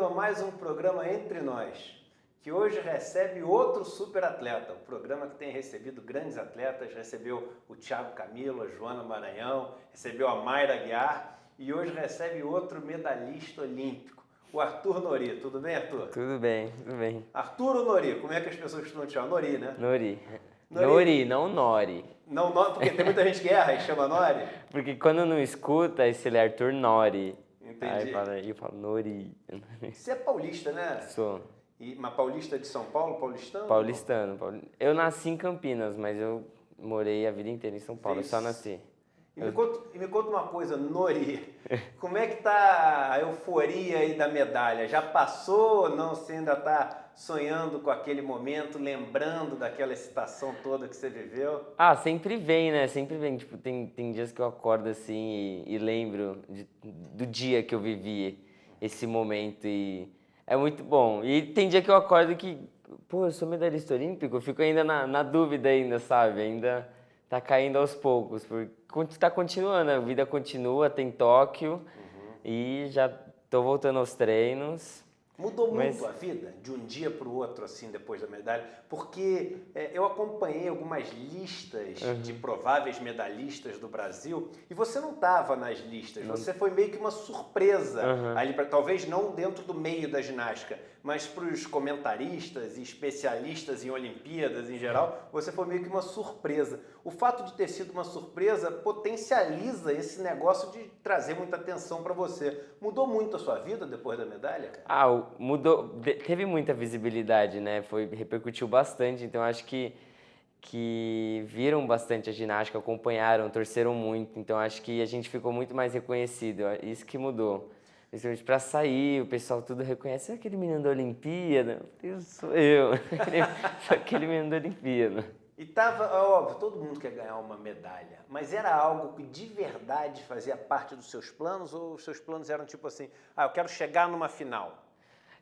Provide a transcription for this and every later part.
bem-vindo a mais um programa Entre Nós, que hoje recebe outro super atleta. O programa que tem recebido grandes atletas, recebeu o Thiago Camilo, a Joana Maranhão, recebeu a Mayra Aguiar e hoje recebe outro medalhista olímpico, o Arthur Nori. Tudo bem, Arthur? Tudo bem, tudo bem. Arthur ou Nori? Como é que as pessoas costumam te chamar? Nori, né? Nori. Nori, não Nori. Não, porque tem muita gente que erra e chama Nori. Porque quando não escuta, esse ele é Arthur Nori. Entendi. Aí eu falo Nori. Você é paulista, né? Sou Mas paulista de São Paulo, paulistano? paulistano. Eu nasci em Campinas, mas eu morei a vida inteira em São Paulo, eu só nasci. E me conta uma coisa, Nori, como é que tá a euforia aí da medalha? Já passou ou não? Você ainda está sonhando com aquele momento, lembrando daquela excitação toda que você viveu? Ah, sempre vem, né? Sempre vem. Tipo, tem dias que eu acordo assim e lembro do dia que eu vivi esse momento e é muito bom. E tem dia que eu acordo que, pô, eu sou medalhista olímpico, eu fico ainda na dúvida ainda, sabe? Ainda tá caindo aos poucos, porque tá continuando, a vida continua, tem Tóquio e já tô voltando aos treinos. Mudou muito a vida de um dia para o outro, assim, depois da medalha? Porque eu acompanhei algumas listas de prováveis medalhistas do Brasil e você não estava nas listas, você foi meio que uma surpresa ali, talvez não dentro do meio da ginástica, mas para os comentaristas e especialistas em Olimpíadas em geral, você foi meio que uma surpresa. O fato de ter sido uma surpresa potencializa esse negócio de trazer muita atenção para você. Mudou muito a sua vida depois da medalha, cara? Ah, mudou, teve muita visibilidade, né? Repercutiu bastante, então acho que viram bastante a ginástica, acompanharam, torceram muito, então acho que a gente ficou muito mais reconhecido, isso que mudou. Principalmente para sair, o pessoal tudo reconhece, é aquele menino da Olimpíada? Eu sou eu, sou aquele menino da Olimpíada. E tava, óbvio, todo mundo quer ganhar uma medalha, mas era algo que de verdade fazia parte dos seus planos ou os seus planos eram tipo assim, eu quero chegar numa final?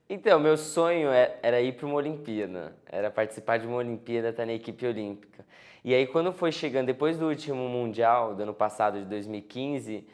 Então, meu sonho era ir para uma Olimpíada, era participar de uma Olimpíada, estar na equipe olímpica. E aí quando foi chegando, depois do último Mundial, do ano passado, de 2015,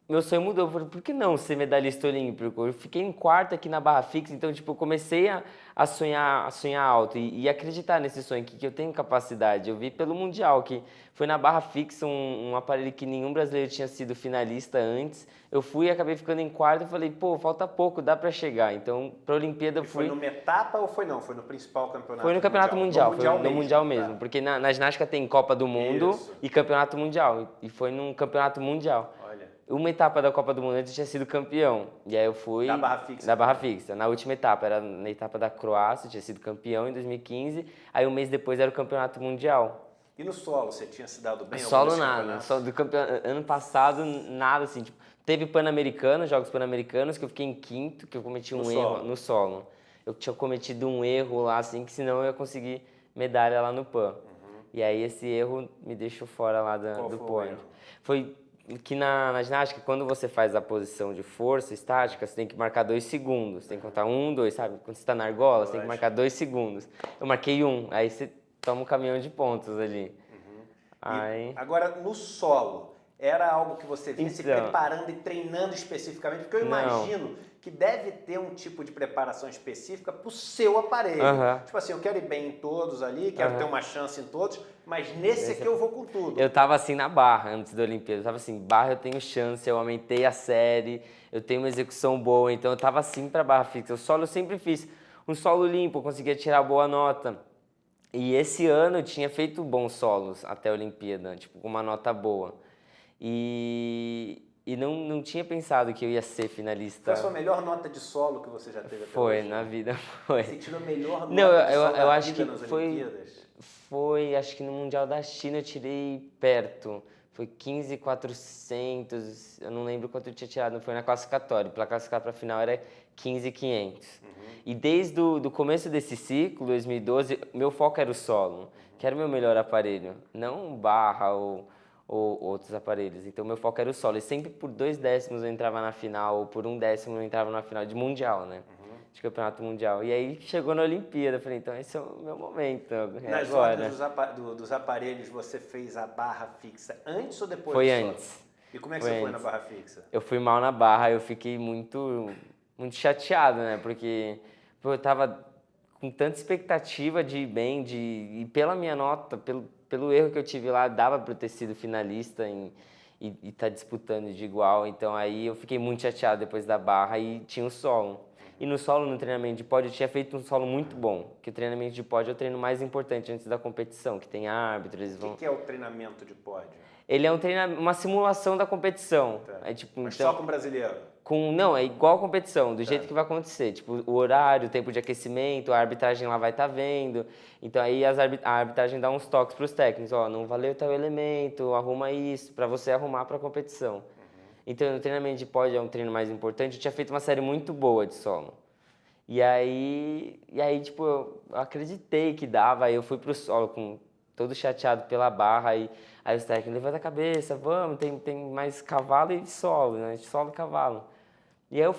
meu sonho mudou, eu falei, por que não ser medalhista olímpico? Eu fiquei em quarto aqui na barra fixa, então tipo, eu comecei a sonhar alto e acreditar nesse sonho, que eu tenho capacidade. Eu vi pelo Mundial, que foi na barra fixa, um aparelho que nenhum brasileiro tinha sido finalista antes. Eu fui e acabei ficando em quarto e falei, pô, falta pouco, dá pra chegar. Então, pra Olimpíada eu fui... Foi numa etapa ou foi não? Foi no principal campeonato? Foi no Campeonato Mundial, no Mundial mesmo. Tá. Porque na ginástica tem Copa do Mundo e Campeonato Mundial. E foi num Campeonato Mundial. Olha. Uma etapa da Copa do Mundo antes eu tinha sido campeão. E aí eu fui... Da barra fixa. Da barra fixa. Na última etapa, era na etapa da Croácia, eu tinha sido campeão em 2015. Aí um mês depois era o Campeonato Mundial. E no solo, você tinha se dado bem? Solo nada. Só do ano passado, nada assim. Tipo, teve Pan-Americano, Jogos Pan-Americanos, que eu fiquei em quinto, que eu cometi um erro no solo. Eu tinha cometido um erro lá, assim, que senão eu ia conseguir medalha lá no Pan. E aí esse erro me deixou fora lá do point. Foi que na ginástica, quando você faz a posição de força estática, você tem que marcar 2 segundos. Tem que contar 1, 2, sabe? Quando você tá na argola, você tem que marcar 2 segundos. Eu marquei 1, aí você toma um caminhão de pontos ali. Aí... Agora, no solo, era algo que você vinha se preparando e treinando especificamente? Porque eu imagino que deve ter um tipo de preparação específica para o seu aparelho. Tipo assim, eu quero ir bem em todos ali, quero ter uma chance em todos, mas nesse aqui eu vou com tudo. Eu tava assim na barra antes da Olimpíada, eu tava assim, barra eu tenho chance, eu aumentei a série, eu tenho uma execução boa, então eu tava assim pra barra fixa. O solo eu sempre fiz um solo limpo, eu conseguia tirar boa nota. E esse ano eu tinha feito bons solos até a Olimpíada, tipo, com uma nota boa. E não tinha pensado que eu ia ser finalista. Foi a sua melhor nota de solo que você já teve até Foi, hoje? na vida foi. Você tirou a melhor nota não, de solo eu da acho vida que nas Olimpíadas? Foi, acho que no Mundial da China eu tirei perto. Foi 15.400, eu não lembro quanto eu tinha tirado, não foi na classificatória. Para classificar para a final era 15.500. E desde o começo desse ciclo, 2012, meu foco era o solo, que era o meu melhor aparelho, não barra ou outros aparelhos. Então, meu foco era o solo. E sempre por 2 décimos eu entrava na final, ou por 1 décimo eu entrava na final de Mundial, né? De campeonato mundial. E aí chegou na Olimpíada, eu falei, então esse é o meu momento. Nas ordens dos aparelhos, você fez a barra fixa antes ou depois do solo? Foi antes. E como é que você foi na barra fixa? Eu fui mal na barra, eu fiquei muito muito chateado, né? Porque pô, eu tava com tanta expectativa de ir bem, e pela minha nota, pelo erro que eu tive lá, dava para eu ter sido finalista e tá disputando de igual. Então aí eu fiquei muito chateado depois da barra e tinha o solo. E no solo, no treinamento de pódio, eu tinha feito um solo muito bom, que o treinamento de pódio é o treino mais importante antes da competição, que tem árbitro, eles vão... O que é o treinamento de pódio? Ele é uma simulação da competição. Tá. É, tipo, Mas então, só com brasileiro? não, é igual a competição, do jeito que vai acontecer. Tipo, o horário, o tempo de aquecimento, a arbitragem lá vai estar vendo. Então aí a arbitragem dá uns toques para os técnicos, ó, não valeu tal elemento, arruma isso, para você arrumar para a competição. Então, no treinamento de pódio é um treino mais importante. Eu tinha feito uma série muito boa de solo. E aí tipo, eu acreditei que dava. Aí eu fui pro solo todo chateado pela barra. Aí os técnicos, levanta a cabeça, vamos, tem mais cavalo e solo, né? Solo e cavalo. E aí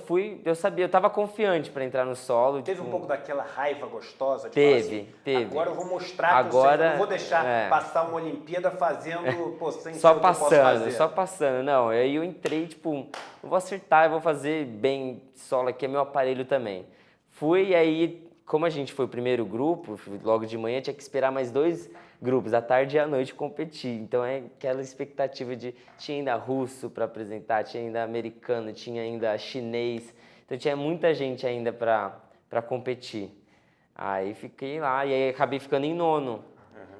eu sabia, eu tava confiante para entrar no solo. Teve tipo, um pouco daquela raiva gostosa de teve, falar assim, teve. agora eu vou mostrar que eu sei, eu não vou deixar passar uma Olimpíada fazendo, pô, sem só ser o que eu posso fazer. Só passando. Não, aí eu entrei, tipo, eu vou acertar, eu vou fazer bem solo aqui, é meu aparelho também. Fui, e aí, como a gente foi o primeiro grupo, logo de manhã tinha que esperar mais 2 grupos, à tarde e à noite, competir. Então é aquela expectativa de... Tinha ainda russo para apresentar, tinha ainda americano, tinha ainda chinês. Então tinha muita gente ainda para competir. Aí fiquei lá e aí acabei ficando em 9º.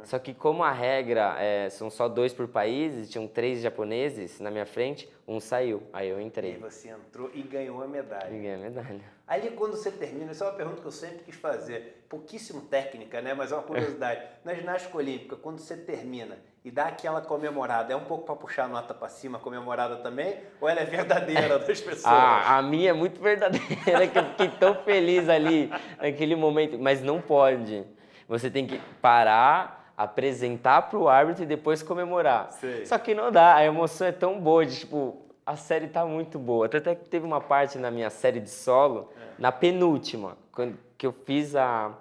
Só que como a regra são só 2 por país, tinham 3 japoneses na minha frente, um saiu. Aí eu entrei. E você entrou e ganhou a medalha. E ganhei a medalha. Ali quando você termina, essa é uma pergunta que eu sempre quis fazer, pouquíssimo técnica, né? Mas é uma curiosidade. Na ginástica olímpica, quando você termina e dá aquela comemorada, é um pouco para puxar a nota para cima, comemorada também? Ou ela é verdadeira das pessoas? A minha é muito verdadeira, que eu fiquei tão feliz ali, naquele momento. Mas não pode. Você tem que parar, apresentar pro árbitro e depois comemorar. Sei. Só que não dá, a emoção é tão boa de, tipo, a série tá muito boa. Até que teve uma parte na minha série de solo, na penúltima, quando que eu fiz a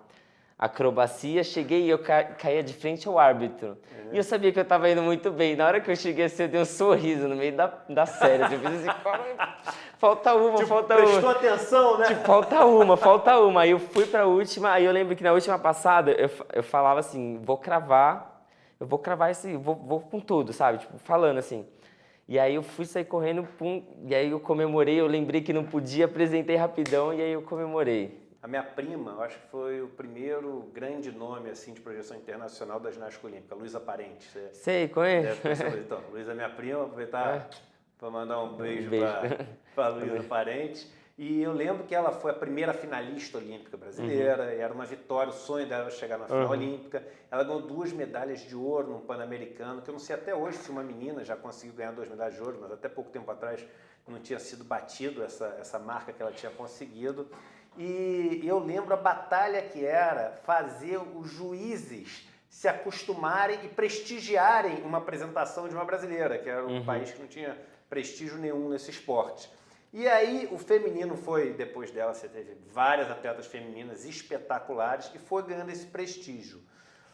acrobacia, cheguei e eu caía de frente ao árbitro. E eu sabia que eu tava indo muito bem. Na hora que eu cheguei assim, eu dei um sorriso no meio da série. Eu fiz assim, falta uma, tipo, falta uma. Prestou atenção, né? Tipo, falta uma. Aí eu fui pra última, aí eu lembro que na última passada eu falava assim, vou cravar esse, vou com tudo, sabe? Tipo, falando assim. E aí eu fui sair correndo, pum, e aí eu comemorei, eu lembrei que não podia, apresentei rapidão e aí eu comemorei. A minha prima, eu acho que foi o primeiro grande nome assim de projeção internacional da ginástica olímpica, Luísa Parente. Sei, conheço. Então, Luísa é minha prima, vou aproveitar para mandar um beijo. Para Luísa Parente. E eu lembro que ela foi a primeira finalista olímpica brasileira, e era uma vitória, o sonho dela chegar na final olímpica. Ela ganhou 2 medalhas de ouro no Pan-Americano, que eu não sei até hoje se uma menina já conseguiu ganhar 2 medalhas de ouro, mas até pouco tempo atrás não tinha sido batido essa marca que ela tinha conseguido. E eu lembro a batalha que era fazer os juízes se acostumarem e prestigiarem uma apresentação de uma brasileira, que era um país que não tinha prestígio nenhum nesse esporte. E aí o feminino foi, depois dela você teve várias atletas femininas espetaculares e foi ganhando esse prestígio.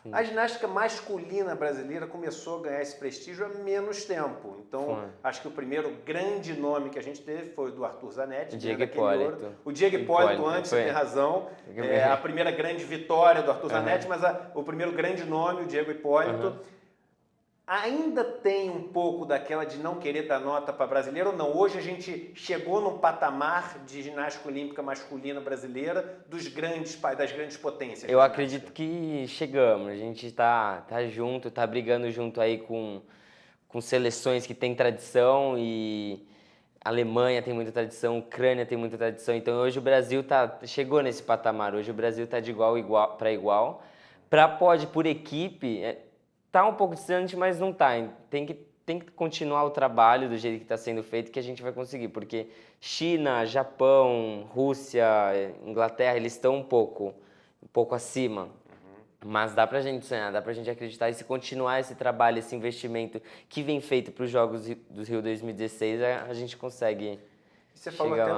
Sim. A ginástica masculina brasileira começou a ganhar esse prestígio há menos tempo. Então, acho que o primeiro grande nome que a gente teve foi o do Arthur Zanetti. O Diego Hipólito. O Diego Hipólito antes, você tem razão. A primeira grande vitória do Arthur Zanetti, mas o primeiro grande nome, o Diego Hipólito. Ainda tem um pouco daquela de não querer dar nota para brasileiro ou não? Hoje a gente chegou num patamar de ginástica olímpica masculina brasileira das grandes potências. Eu acredito que chegamos. A gente tá junto, tá brigando junto aí com seleções que têm tradição e a Alemanha tem muita tradição, a Ucrânia tem muita tradição. Então hoje o Brasil chegou nesse patamar. Hoje o Brasil tá de igual para igual. Pode por equipe... Tá um pouco distante, mas não tá. Tem que continuar o trabalho do jeito que está sendo feito que a gente vai conseguir. Porque China, Japão, Rússia, Inglaterra, eles estão um pouco acima. Mas dá pra gente sonhar, dá pra gente acreditar. E se continuar esse trabalho, esse investimento que vem feito para os Jogos do Rio 2016, a gente consegue. Você falou até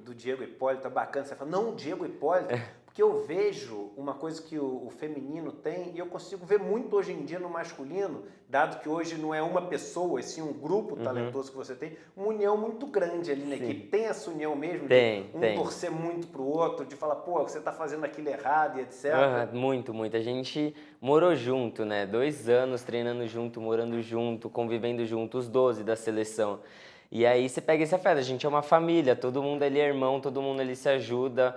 do Diego Hipólito, é bacana. Você falou, não, o Diego Hipólito, Porque eu vejo uma coisa que o feminino tem, e eu consigo ver muito hoje em dia no masculino, dado que hoje não é uma pessoa, e sim um grupo talentoso que você tem, uma união muito grande ali na equipe. Tem essa união mesmo Tem, de um tem. torcer muito pro outro, de falar, pô, você tá fazendo aquilo errado e etc. Muito, muito. A gente morou junto, né? 2 anos treinando junto, morando junto, convivendo junto, os 12 da seleção. E aí você pega esse afeto, a gente é uma família, todo mundo ali é irmão, todo mundo ali se ajuda.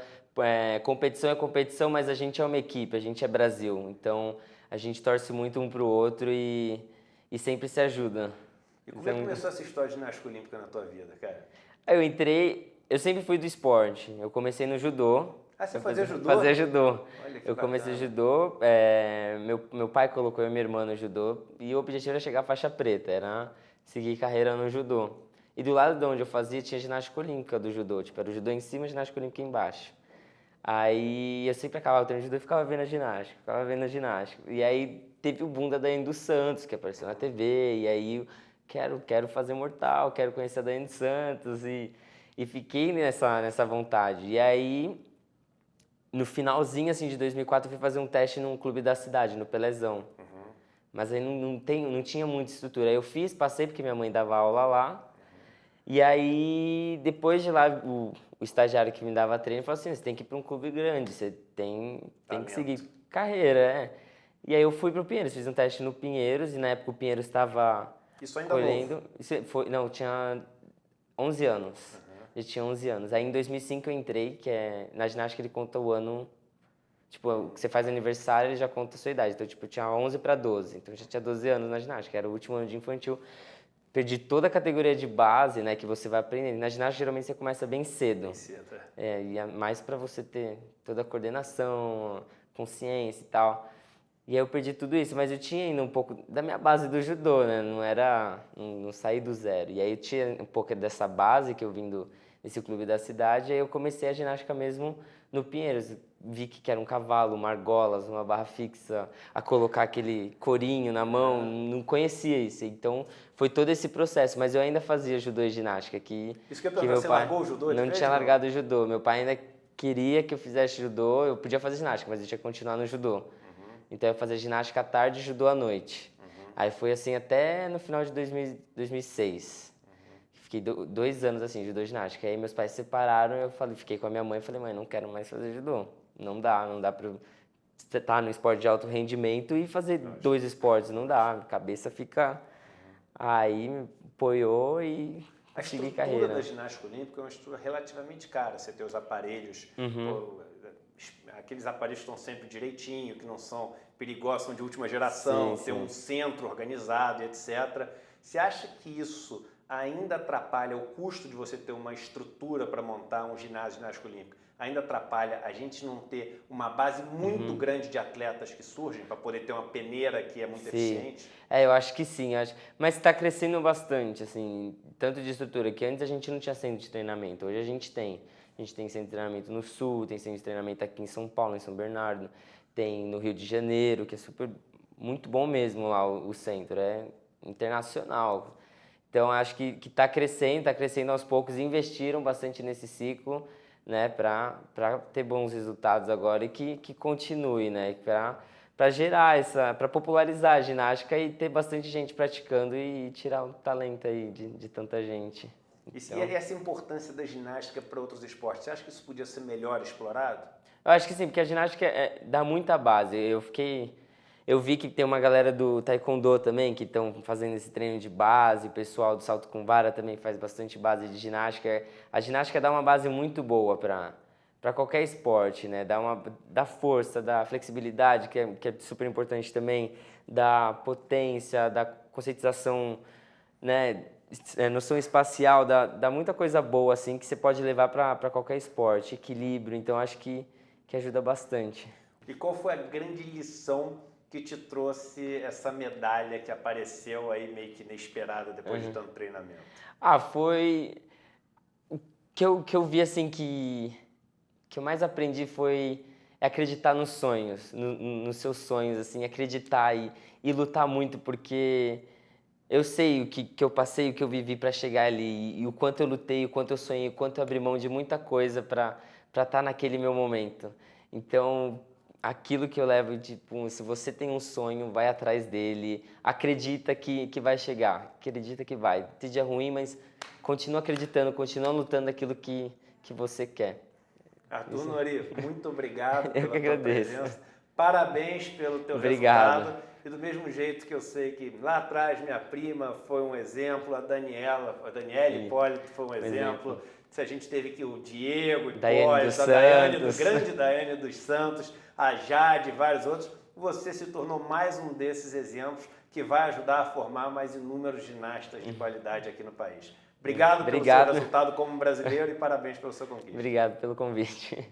Competição é competição, mas a gente é uma equipe, a gente é Brasil. Então a gente torce muito um pro outro e sempre se ajuda. E como é que começou essa história de ginástica olímpica na tua vida, cara? Aí eu entrei, eu sempre fui do esporte. Eu comecei no judô. Ah, você fazia judô? Fazia judô. Olha que Eu comecei bacana. judô, meu pai colocou eu e minha irmã no judô e o objetivo era chegar à faixa preta, era seguir carreira no judô. E do lado de onde eu fazia tinha ginástica olímpica do judô, tipo, era o judô em cima e ginástica olímpica embaixo. Aí eu sempre acabava o treino de judô e ficava vendo a ginástica. E aí teve o boom da Daiane dos Santos, que apareceu na TV, e aí eu quero fazer mortal, quero conhecer a Daiane dos Santos e fiquei nessa vontade. E aí no finalzinho assim, de 2004, eu fui fazer um teste num clube da cidade, no Pelezão. Mas aí não tinha muita estrutura. Aí eu fiz, passei porque minha mãe dava aula lá. E aí, depois de lá, o estagiário que me dava treino falou assim, você tem que ir para um clube grande, você tem que seguir carreira, E aí eu fui para o Pinheiros, fiz um teste no Pinheiros, e na época o Pinheiros estava colhendo... Não, tinha 11 anos. Eu tinha 11 anos. Aí em 2005 eu entrei, na ginástica ele conta o ano, tipo, que você faz aniversário, ele já conta a sua idade. Então, tipo, eu tinha 11 para 12, então eu já tinha 12 anos na ginástica, era o último ano de infantil. Perdi toda a categoria de base, né, que você vai aprendendo. Na ginástica, geralmente, você começa bem cedo. Bem cedo, e é mais para você ter toda a coordenação, consciência e tal. E aí eu perdi tudo isso, mas eu tinha ainda um pouco da minha base do judô, né? Não saí do zero. E aí eu tinha um pouco dessa base que eu vim desse clube da cidade, aí eu comecei a ginástica mesmo no Pinheiros. Vi que era um cavalo, uma argolas, uma barra fixa, a colocar aquele corinho na mão, não conhecia isso. Então foi todo esse processo, mas eu ainda fazia judô e ginástica. Isso que eu pergunto, você largou o judô? Não tinha largado o judô. Meu pai ainda queria que eu fizesse judô, eu podia fazer ginástica, mas eu tinha que continuar no judô. Então eu fazia ginástica à tarde e judô à noite. Aí foi assim até no final de 2006. Fiquei 2 anos assim, judô e ginástica. Aí meus pais se separaram, fiquei com a minha mãe e falei, mãe, não quero mais fazer judô. Não dá pra você estar no esporte de alto rendimento e fazer 2 esportes, não dá. A cabeça fica... Aí me apoiou e segui carreira. A estrutura da ginástica olímpica é uma estrutura relativamente cara. Você tem os aparelhos, aqueles aparelhos que estão sempre direitinho, que não são perigosos, são de última geração, tem um centro organizado, etc. Você acha que isso ainda atrapalha o custo de você ter uma estrutura para montar um ginásio de ginástica olímpica? Ainda atrapalha a gente não ter uma base muito grande de atletas que surgem para poder ter uma peneira que é muito eficiente? Eu acho que sim. Mas está crescendo bastante, assim, tanto de estrutura, que antes a gente não tinha centro de treinamento, hoje a gente tem. A gente tem centro de treinamento no Sul, tem centro de treinamento aqui em São Paulo, em São Bernardo, tem no Rio de Janeiro, que é muito bom mesmo lá o centro, é internacional. Então acho que está crescendo aos poucos, investiram bastante nesse ciclo, né, para ter bons resultados agora e que continue, né, para gerar para popularizar a ginástica e ter bastante gente praticando e tirar o talento aí de tanta gente. Então, e essa importância da ginástica para outros esportes, você acha que isso podia ser melhor explorado? Eu acho que sim, porque a ginástica dá muita base. Eu vi que tem uma galera do taekwondo também que estão fazendo esse treino de base, o pessoal do salto com vara também faz bastante base de ginástica. A ginástica dá uma base muito boa para qualquer esporte, né? Dá força, dá flexibilidade, que é super importante também, dá potência, dá conscientização, né? Noção espacial, dá muita coisa boa assim que você pode levar para qualquer esporte, equilíbrio, então acho que ajuda bastante. E qual foi a grande lição que te trouxe essa medalha que apareceu aí meio que inesperada depois de tanto treinamento? Foi o que eu vi assim que eu mais aprendi foi acreditar nos sonhos, nos seus sonhos, assim, acreditar e lutar muito, porque eu sei o que eu passei, o que eu vivi para chegar ali, e o quanto eu lutei, o quanto eu sonhei, o quanto eu abri mão de muita coisa para estar naquele meu momento. Então, aquilo que eu levo, tipo, se você tem um sonho, vai atrás dele, acredita que vai chegar, acredita que vai. Tem dia ruim, mas continua acreditando, continua lutando aquilo que você quer. Arthur Nori, muito obrigado pela tua agradeço. presença. Parabéns pelo teu Obrigado. resultado. E do mesmo jeito que eu sei que lá atrás minha prima foi um exemplo, a Daniela Hipólito foi um exemplo. Se a gente teve aqui o Diego Hipólito, a grande Daiane dos Santos, a Jade e vários outros, você se tornou mais um desses exemplos que vai ajudar a formar mais inúmeros ginastas de qualidade aqui no país. Obrigado pelo seu resultado como brasileiro e parabéns pela sua conquista. Obrigado pelo convite.